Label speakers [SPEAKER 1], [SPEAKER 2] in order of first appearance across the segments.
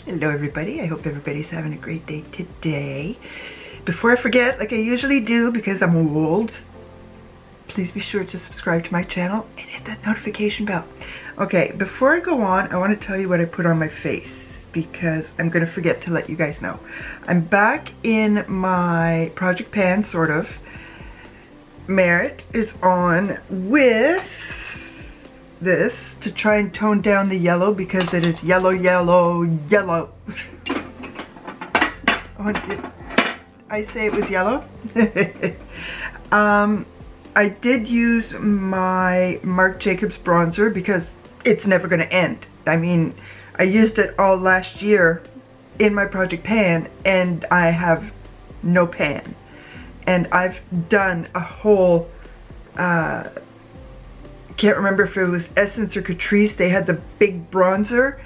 [SPEAKER 1] Hello everybody, I hope everybody's having a great day today. Before I forget, like I usually do because I'm old, please be sure to subscribe to my channel and hit that notification bell. Okay, before I go on, I want to tell you what I put on my face because I'm going to forget to let you guys know. I'm back in my project pan, sort of. Merit is on with this to try and tone down the yellow because it is yellow, yellow, yellow. Oh, did I say it was yellow? I did use my Marc Jacobs bronzer because it's never going to end. I mean, I used it all last year in my project pan and I have no pan. And I've done a whole, can't remember if it was Essence or Catrice, they had the big bronzer.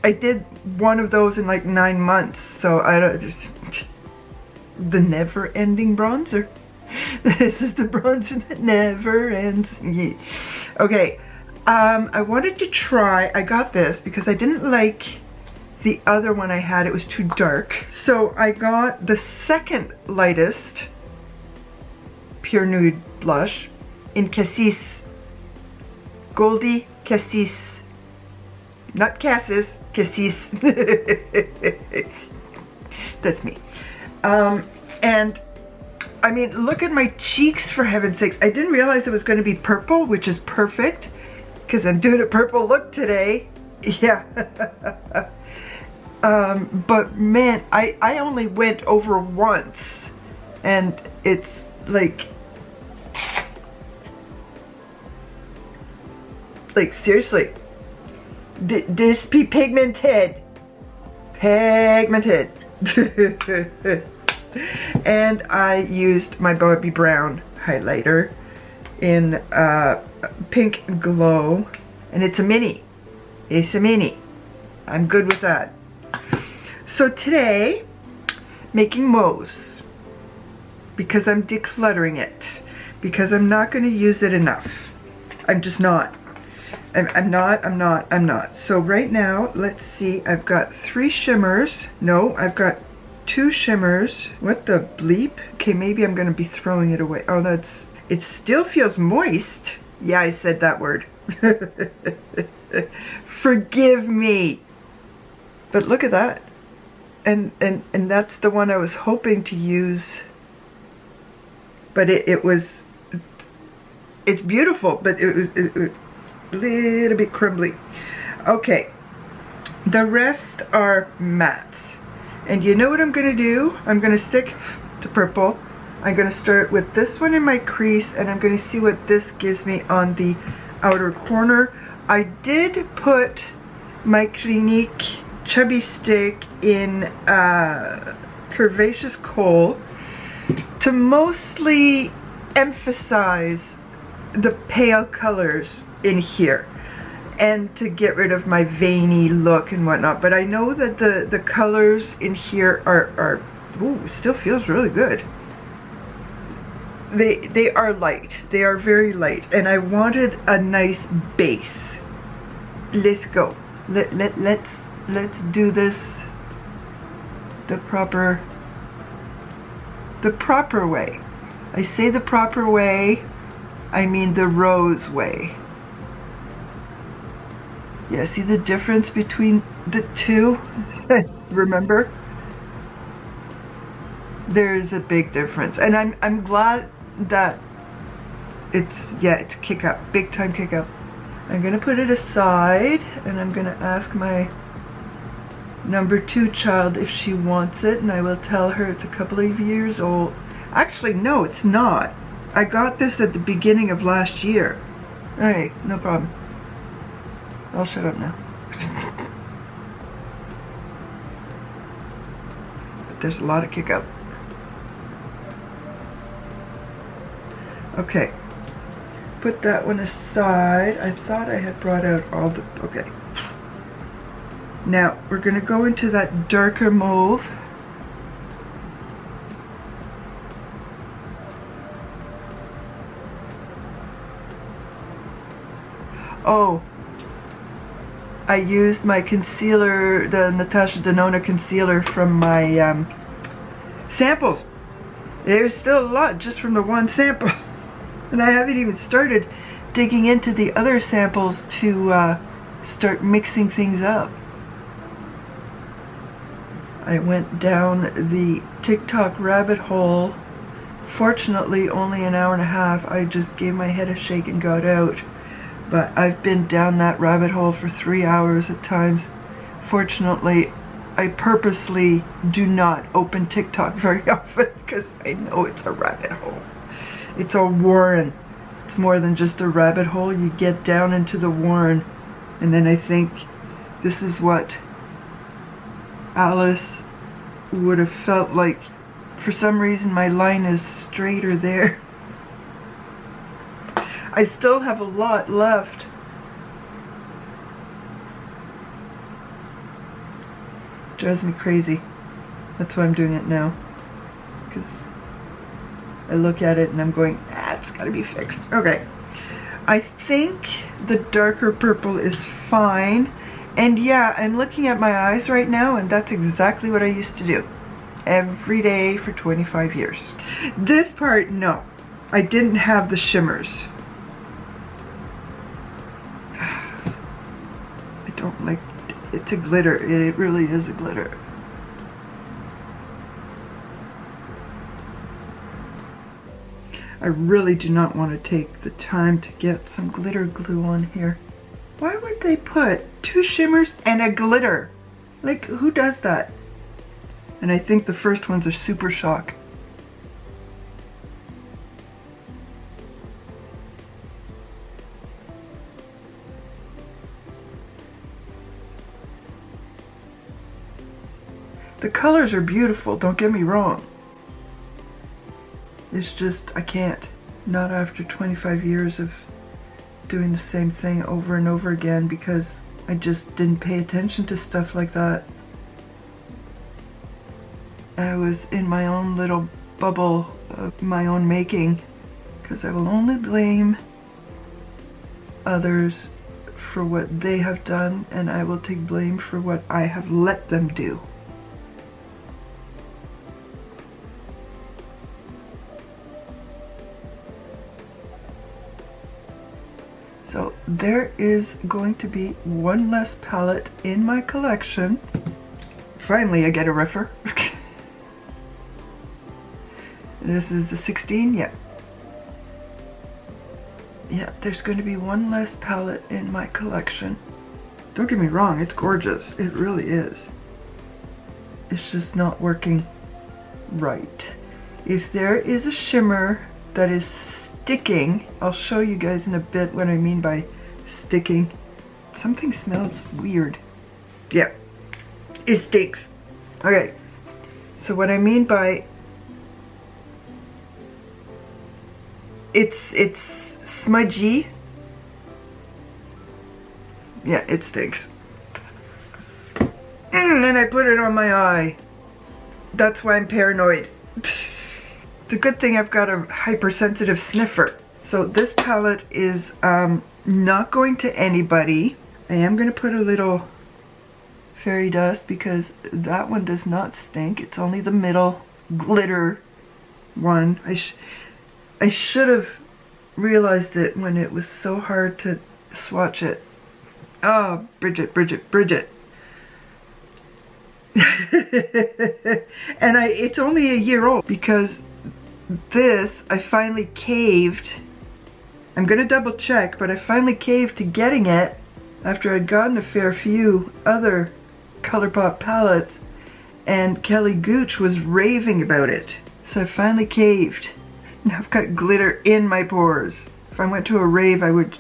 [SPEAKER 1] I did one of those in like 9 months, so I don't, the never-ending bronzer. This is the bronzer that never ends. Yeah. Okay, I wanted to try, I got this because I didn't like the other one I had, it was too dark. So I got the second lightest Pure Nude blush in Cassis. Goldie Cassis. Not Cassis, Cassis. That's me. And I mean, look at my cheeks, for heaven's sakes. I didn't realize it was going to be purple, which is perfect because I'm doing a purple look today. Yeah. But man, I only went over once and it's like seriously, this be pigmented. Pigmented. And I used my Bobbi Brown highlighter in Pink Glow. And it's a mini. It's a mini. I'm good with that. So today, making mauves. Because I'm decluttering it. Because I'm not going to use it enough. I'm just not. I'm not. So right now, let's see, I've got 3 shimmers. No, I've got 2 shimmers. What the bleep? Okay, maybe I'm gonna be throwing it away. Oh, it still feels moist. Yeah, I said that word. Forgive me. But look at that. And that's the one I was hoping to use. But it's beautiful, but it was a little bit crumbly. Okay, the rest are mattes. And you know what I'm going to do? I'm going to stick to purple. I'm going to start with this one in my crease and I'm going to see what this gives me on the outer corner. I did put my Clinique Chubby Stick in Curvaceous Coal to mostly emphasize the pale colors in here and to get rid of my veiny look and whatnot, but I know that the colors in here are ooh, still feels really good. They are light, they are very light, and I wanted a nice base. Let's go. Let's do this the proper way. I say the proper way, I mean the rose way. Yeah, see the difference between the two? Remember? There's a big difference. And I'm glad that it's kick up, big time kick up. I'm gonna put it aside and I'm gonna ask my number 2 child if she wants it, and I will tell her it's a couple of years old. Actually, no, it's not. I got this at the beginning of last year. Hey, no problem. I'll shut up now. But there's a lot of kick up. Okay. Put that one aside. I thought I had brought out all the... Okay. Now, we're going to go into that darker mauve. Oh, I used my concealer, the Natasha Denona concealer from my samples. There's still a lot just from the one sample. And I haven't even started digging into the other samples to start mixing things up. I went down the TikTok rabbit hole. Fortunately, only an hour and a half. I just gave my head a shake and got out. But I've been down that rabbit hole for 3 hours at times. Fortunately, I purposely do not open TikTok very often because I know it's a rabbit hole. It's a warren. It's more than just a rabbit hole. You get down into the warren, and then I think this is what Alice would have felt like. For some reason my line is straighter there. I still have a lot left. Drives me crazy. That's why I'm doing it now. Because I look at it and I'm going, it's gotta be fixed. Okay. I think the darker purple is fine. And yeah, I'm looking at my eyes right now, and that's exactly what I used to do. Every day for 25 years. This part, no. I didn't have the shimmers. I don't like, it's a glitter. It really is a glitter. I really do not want to take the time to get some glitter glue on here. Why would they put 2 shimmers and a glitter? Like, who does that? And I think the first ones are Super Shock. The colors are beautiful, don't get me wrong. It's just, I can't. Not after 25 years of doing the same thing over and over again, because I just didn't pay attention to stuff like that. I was in my own little bubble of my own making, because I will only blame others for what they have done, and I will take blame for what I have let them do. So there is going to be one less palette in my collection. Finally, I get a refer. This is the 16, yeah. Yeah, there's going to be one less palette in my collection. Don't get me wrong, it's gorgeous. It really is. It's just not working right. If there is a shimmer that is sticking, I'll show you guys in a bit what I mean by sticking. Something smells weird. Yeah, it stinks. Okay, so what I mean by it's smudgy. Yeah, it stinks. And then I put it on my eye. That's why I'm paranoid. It's a good thing I've got a hypersensitive sniffer. So this palette is not going to anybody. I am going to put a little fairy dust because that one does not stink. It's only the middle glitter one. I should have realized it when it was so hard to swatch it. Oh, Bridget, Bridget, Bridget. And it's only a year old because this, I finally caved. I'm going to double check, but I finally caved to getting it after I'd gotten a fair few other ColourPop palettes, and Kelly Gooch was raving about it. So I finally caved. Now I've got glitter in my pores. If I went to a rave, I would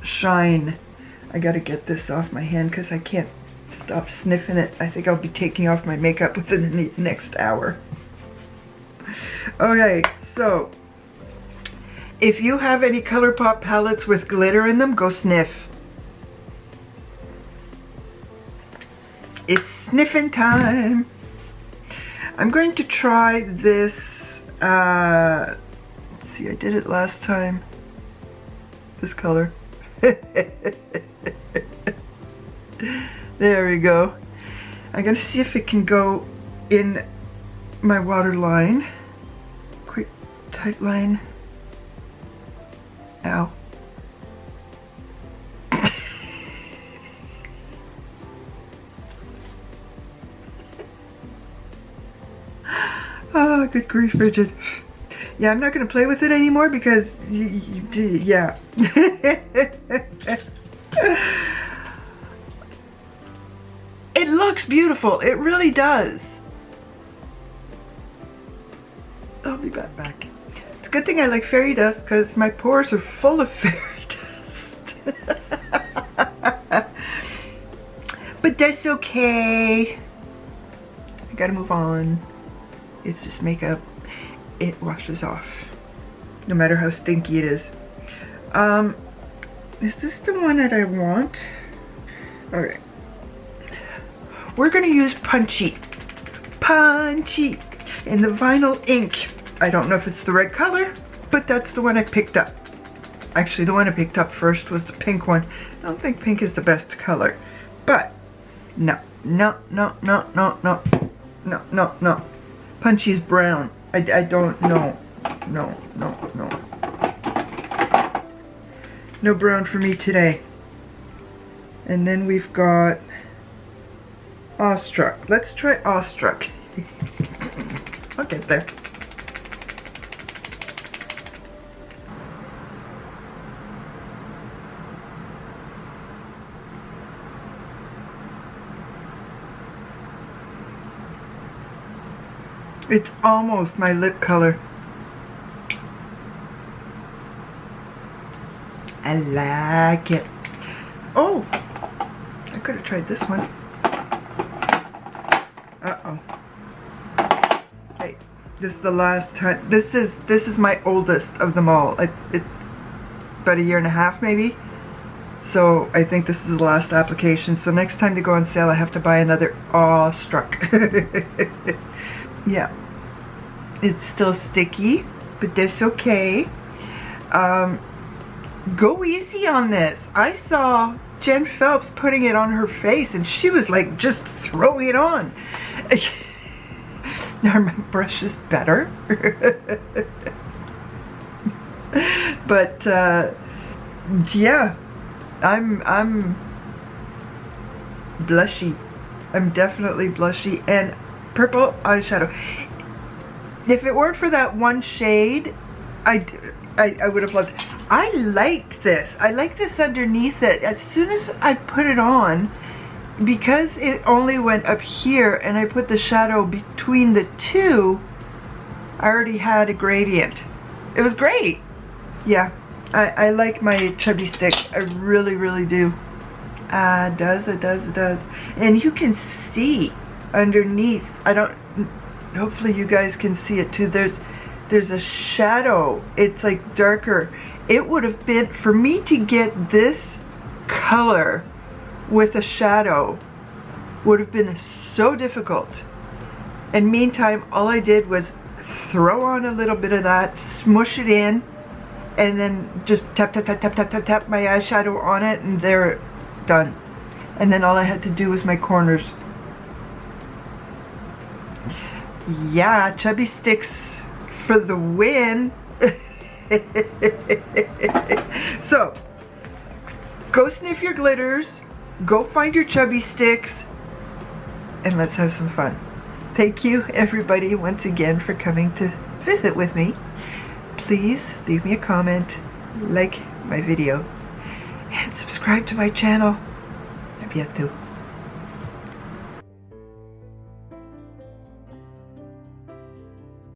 [SPEAKER 1] shine. I gotta get this off my hand because I can't stop sniffing it. I think I'll be taking off my makeup within the next hour. Okay, so if you have any ColourPop palettes with glitter in them, go sniff. It's sniffing time. I'm going to try this. Let's see, I did it last time. This color. There we go. I'm gonna see if it can go in my waterline. Quick, tight line. Ow. Oh, good grief, Bridget. Yeah, I'm not going to play with it anymore because, yeah. It looks beautiful. It really does. I'll be back. It's a good thing I like fairy dust because my pores are full of fairy dust. But that's okay. I gotta move on. It's just makeup. It washes off, no matter how stinky it is. Is this the one that I want? Alright. We're gonna use Punchy in the vinyl ink. I don't know if it's the right color, but that's the one I picked up. Actually, the one I picked up first was the pink one. I don't think pink is the best color, but no. Punchy's brown. I don't know. No. No brown for me today. And then we've got Awestruck. Let's try Awestruck. I'll get there. It's almost my lip color. I like it. Oh, I could have tried this one. Uh-oh. Okay, this is the last time. This is my oldest of them all. It's about 1.5 years maybe. So I think this is the last application. So next time they go on sale, I have to buy another Awestruck. Yeah, it's still sticky, but that's okay. Go easy on this. I saw Jen Phelps putting it on her face and she was like just throwing it on. Now my brush is better. But yeah, I'm blushy. I'm definitely blushy. And purple eyeshadow. If it weren't for that one shade, I would have loved it. I like this. I like this underneath it. As soon as I put it on, because it only went up here and I put the shadow between the two, I already had a gradient. It was great. Yeah, I like my chubby stick. I really, really do. It does. And you can see underneath. Hopefully you guys can see it too. There's a shadow. It's like darker. It would have been, for me to get this color with a shadow would have been so difficult. And meantime, all I did was throw on a little bit of that, smush it in, and then just tap my eyeshadow on it, and they're done. And then all I had to do was my corners. Yeah, chubby sticks for the win. So, go sniff your glitters, go find your chubby sticks, and let's have some fun. Thank you, everybody, once again for coming to visit with me. Please leave me a comment, like my video, and subscribe to my channel. A bientôt.